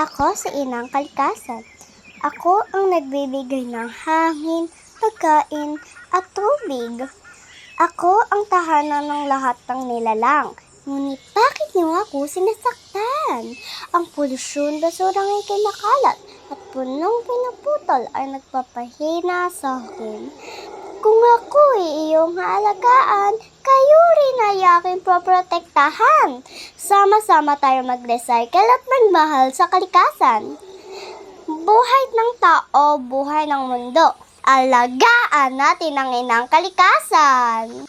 Ako si Inang Kalikasan. Ako ang nagbibigay ng hangin, pagkain at tubig. Ako ang tahanan ng lahat ng nilalang. Ngunit bakit niyo ako sinasaktan? Ang polusyon, basurang ay kinakalat at punong pinuputol ay nagpapahina sa akin. Kung ako ay iyong haalagaan, kayo rin ay aking poprotektahan. Sama-sama tayo mag-recycle at magmahal sa kalikasan. Buhay ng tao, buhay ng mundo. Alagaan natin ang inang kalikasan.